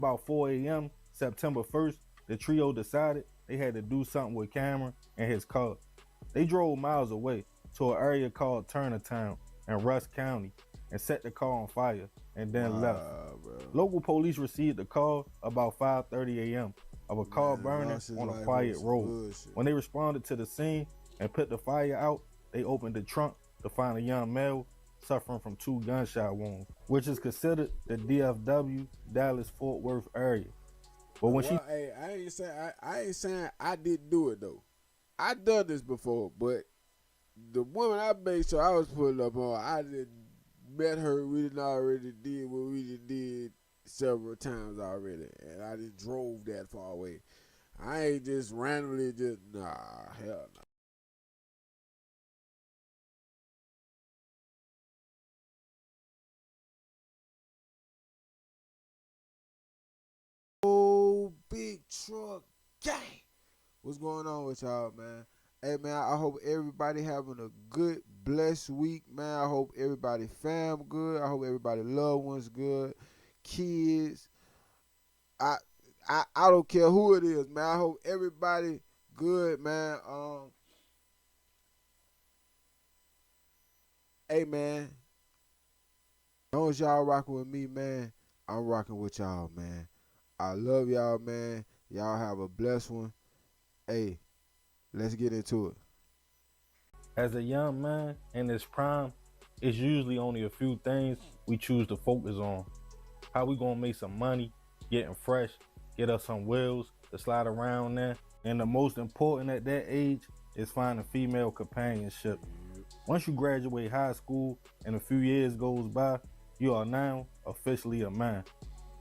About 4 a.m. September 1st, the trio decided they had to do something with Cameron and his car. They drove miles away to an area called Turnertown in Rusk County and set the car on fire and then left. Bro. Local police received a call about 5:30 a.m. of a car burning on a quiet road. When they responded to the scene and put the fire out, they opened the trunk to find a young male suffering from 2 gunshot wounds, which is considered the DFW Dallas-Fort Worth area. But when hey, I ain't saying I didn't do it though. I done this before, but the woman I made sure I was putting up on, I didn't met her. We didn't already did what we did several times already, and I just drove that far away. I ain't just randomly hell no. Oh, big truck gang. What's going on with y'all, man? Hey, man, I hope everybody having a good, blessed week, man. I hope everybody fam good. I hope everybody loved ones good. Kids. I don't care who it is, man. I hope everybody good, man. Hey, man. As long as y'all rocking with me, man, I'm rocking with y'all, man. I love y'all, man. Y'all have a blessed one. Hey, let's get into it. As a young man in his prime, it's usually only a few things we choose to focus on. How we gonna make some money, getting fresh, get us some wheels to slide around there. And the most important at that age is finding female companionship. Once you graduate high school and a few years goes by, you are now officially a man.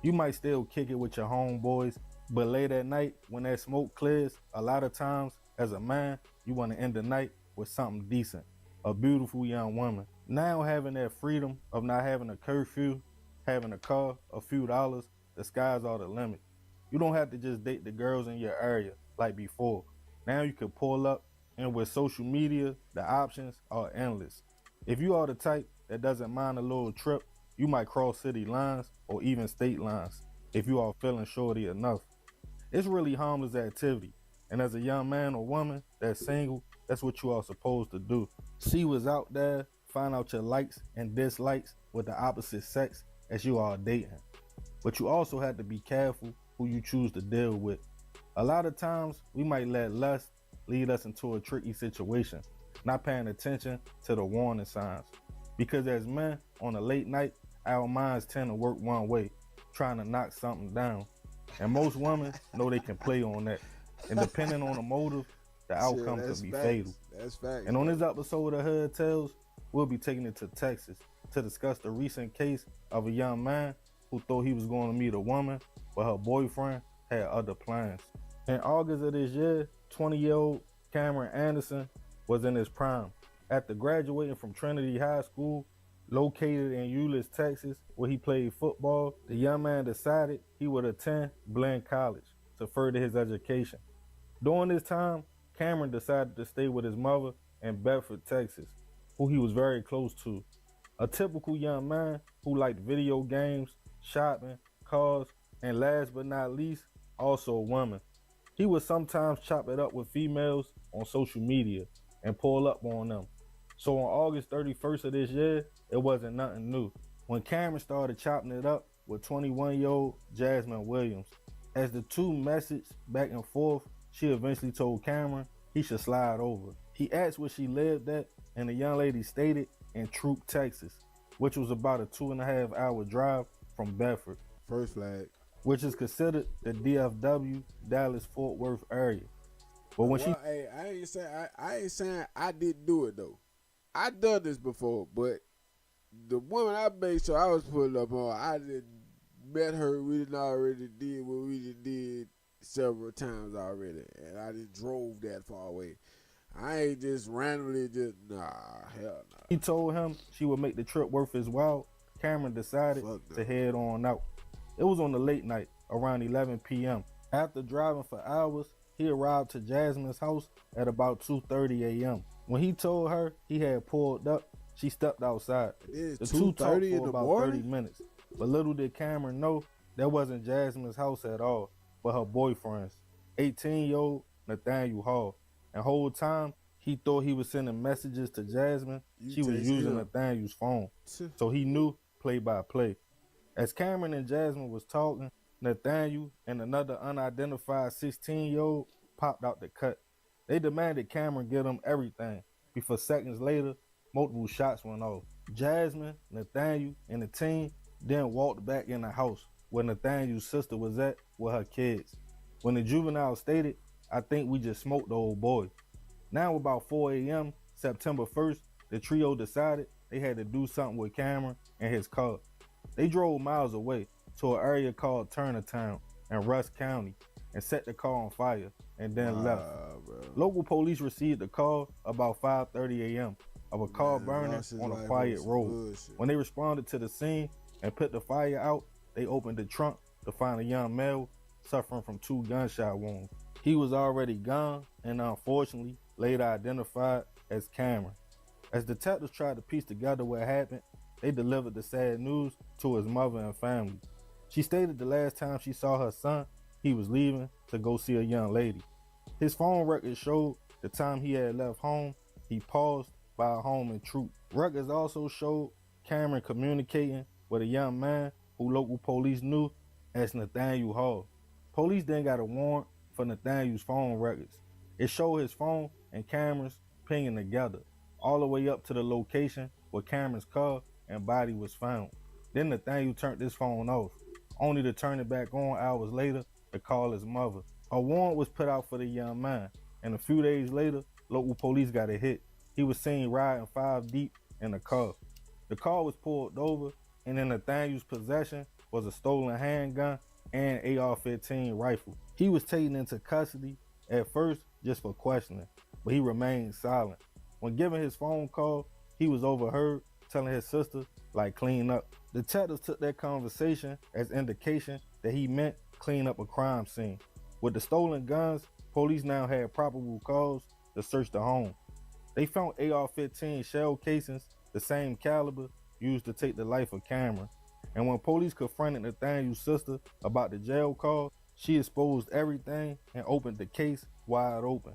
You might still kick it with your homeboys, but late at night when that smoke clears, a lot of times as a man, you want to end the night with something decent, a beautiful young woman. Now having that freedom of not having a curfew, having a car, a few dollars, the skies are the limit. You don't have to just date the girls in your area like before. Now you can pull up, and with social media, the options are endless. If you are the type that doesn't mind a little trip, you might cross city lines or even state lines if you are feeling shorty enough. It's really harmless activity, and as a young man or woman that's single, that's what you are supposed to do. See what's out there, find out your likes and dislikes with the opposite sex as you are dating. But you also have to be careful who you choose to deal with. A lot of times, we might let lust lead us into a tricky situation, not paying attention to the warning signs. Because as men, on a late night, our minds tend to work one way, trying to knock something down. And most women know they can play on that. And depending on the motive, the outcome could be fatal. That's facts. And on this episode of Hood Tales, we'll be taking it to Texas to discuss the recent case of a young man who thought he was going to meet a woman, but her boyfriend had other plans. In August of this year, 20-year-old Cameron Anderson was in his prime. After graduating from Trinity High School, located in Euless, Texas, where he played football, the young man decided he would attend Blinn College to further his education. During this time, Cameron decided to stay with his mother in Bedford, Texas, who he was very close to. A typical young man who liked video games, shopping, cars, and last but not least, also a woman. He would sometimes chop it up with females on social media and pull up on them. So on August 31st of this year, it wasn't nothing new when Cameron started chopping it up with 21-year-old Jasmine Williams. As the two messaged back and forth, she eventually told Cameron he should slide over. He asked where she lived at, and the young lady stated in Troop, Texas, which was about a 2.5-hour drive from Bedford. First flag. Which is considered the DFW Dallas-Fort Worth area. But when hey, I ain't saying I didn't do it though. I done this before, but the woman I made sure I was putting up on, I didn't met her. We didn't already did what we did several times already, and I just drove that far away. I ain't just randomly hell no. He told him she would make the trip worth his while. Cameron decided to head on out. It was on the late night, around 11 p.m. After driving for hours, he arrived to Jasmine's house at about 2:30 a.m. When he told her he had pulled up, she stepped outside. It is the two talked for in the about morning? 30 minutes. But little did Cameron know, That wasn't Jasmine's house at all, but her boyfriend's, 18-year-old Nathaniel Hall. And whole time, he thought he was sending messages to Jasmine. You She was texted using him. Nathaniel's phone. So he knew play by play. As Cameron and Jasmine was talking, Nathaniel and another unidentified 16-year-old popped out the cut. They demanded Cameron give them everything. Before seconds later, multiple shots went off. Jasmine, Nathaniel, and the team then walked back in the house where Nathaniel's sister was at with her kids. When the juvenile stated, "I think we just smoked the old boy." Now about 4 a.m., September 1st, the trio decided they had to do something with Cameron and his car. They drove miles away to an area called Turnertown in Rusk County and set the car on fire and then left. Bro. Local police received a call about 5:30 a.m. of a car burning on a quiet road. When they responded to the scene and put the fire out, they opened the trunk to find a young male suffering from 2 gunshot wounds. He was already gone and unfortunately later identified as Cameron. As detectives tried to piece together what happened, they delivered the sad news to his mother and family. She stated the last time she saw her son, he was leaving to go see a young lady. His phone records showed the time he had left home, he paused by a home in Troop. Records also showed Cameron communicating with a young man who local police knew as Nathaniel Hall. Police then got a warrant for Nathaniel's phone records. It showed his phone and Cameron's pinging together, all the way up to the location where Cameron's car and body was found. Then Nathaniel turned his phone off, only to turn it back on hours later to call his mother. A warrant was put out for the young man, and a few days later, local police got a hit. He was seen riding 5 deep in a car. The car was pulled over, and in Nathaniel's possession was a stolen handgun and AR-15 rifle. He was taken into custody at first just for questioning, but he remained silent. When given his phone call, he was overheard telling his sister, like, clean up. Detectives took that conversation as indication that he meant clean up a crime scene. With the stolen guns, police now had probable cause to search the home. They found AR-15 shell casings, the same caliber used to take the life of Cameron. And when police confronted Nathaniel's sister about the jail call, she exposed everything and opened the case wide open.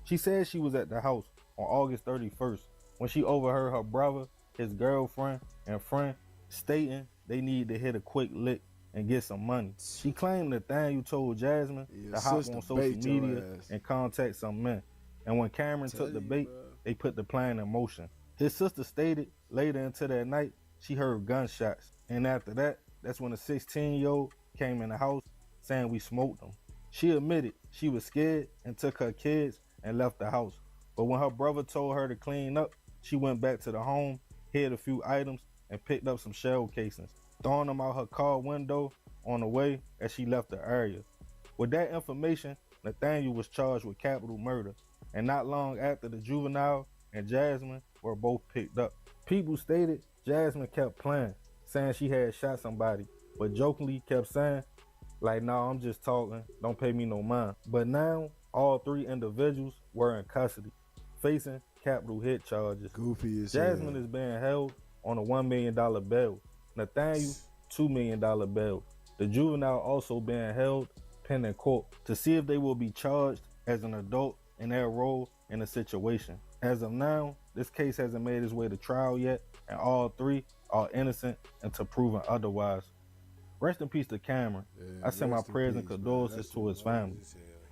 She said she was at the house on August 31st when she overheard her brother, his girlfriend, and friend stating they needed to hit a quick lick and get some money. She claimed Nathaniel told Jasmine to hop on social media and contact some men. And when Cameron took the bait, they put the plan in motion. His sister stated later into that night, she heard gunshots. And after that, that's when a 16-year-old came in the house saying we smoked them. She admitted she was scared and took her kids and left the house. But when her brother told her to clean up, she went back to the home, hid a few items, and picked up some shell casings, throwing them out her car window on the way as she left the area. With that information, Nathaniel was charged with capital murder, and not long after, the juvenile and Jasmine were both picked up. People stated Jasmine kept playing, saying she had shot somebody, but jokingly kept saying, like, "Nah, I'm just talking, don't pay me no mind." But now, all 3 individuals were in custody, facing capital hit charges. Goofy as Jasmine hell. is being held on a $1 million bail. Nathaniel, $2 million bail. The juvenile also being held pending court to see if they will be charged as an adult in their role in the situation. As of now, this case hasn't made its way to trial yet, and all 3 are innocent until proven otherwise. Rest in peace to Cameron. I send my prayers and condolences to his family.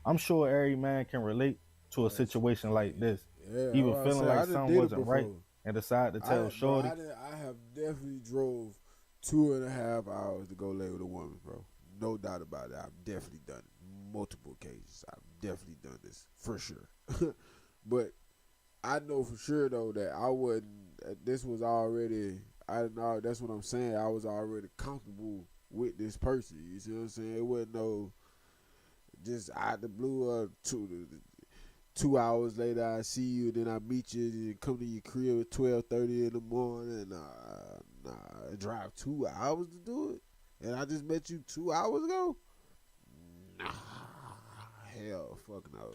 I'm sure every man can relate to a situation like this. Even feeling like something wasn't right and decide to tell Shorty. I have definitely drove 2.5 hours to go lay with a woman, bro. No doubt about it. I've definitely done it. Multiple occasions. I've definitely done this for sure. But I know for sure though that I wouldn't. This was already. I know that's what I'm saying. I was already comfortable with this person. You see what I'm saying? It wasn't no just out the blue. 2 hours later, I see you, then I meet you, and come to your crib at 12:30 in the morning. I drive 2 hours to do it, and I just met you 2 hours ago. Nah, hell, fuck no.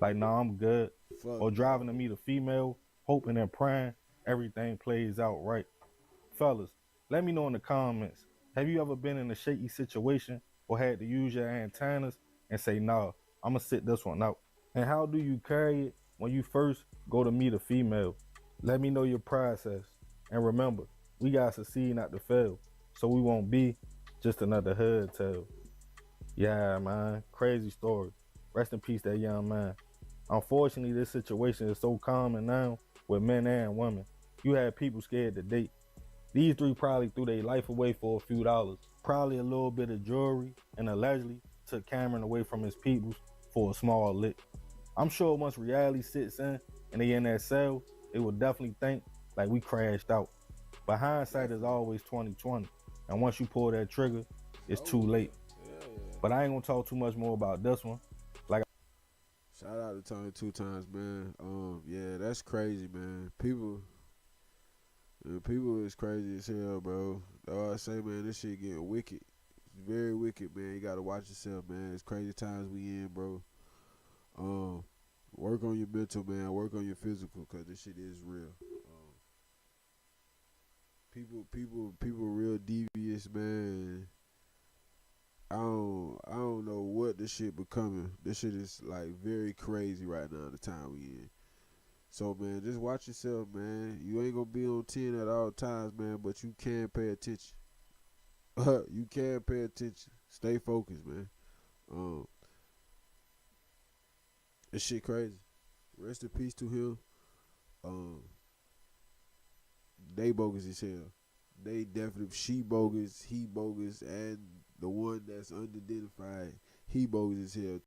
Like, nah, I'm good. Fuck or driving to meet a female, hoping and praying everything plays out right. Fellas, let me know in the comments, Have you ever been in a shaky situation or had to use your antennas and say, nah, I'm gonna sit this one out? And how do you carry it when you first go to meet a female? Let me know your process. And remember, we gotta succeed not to fail, so we won't be just another hood tale. Yeah, man, crazy story. Rest in peace, that young man. Unfortunately, this situation is so common now with men and women. You have people scared to date. These three probably threw their life away for a few dollars, probably a little bit of jewelry, and allegedly took Cameron away from his peoples for a small lick. I'm sure once reality sits in and they in that cell, they will definitely think like we crashed out. But hindsight is always 2020, and once you pull that trigger, it's too late. But I ain't gonna talk too much more about this one. Like, Shout out to Tony 2 Times, man. Yeah, that's crazy, man. People is crazy as hell, bro. I say, man, this shit getting wicked. It's very wicked, man. You gotta watch yourself, man. It's crazy times we in, bro. Work on your mental, man. Work on your physical, cause this shit is real. People, real devious, man. I don't know what this shit becoming. This shit is like very crazy right now. The time we in. So, man, just watch yourself, man. You ain't gonna be on 10 at all times, man, but you can pay attention. You can pay attention. Stay focused, man. This shit crazy. Rest in peace to him. They bogus as hell. They definitely, she bogus, he bogus, and the one that's unidentified, he bogus as hell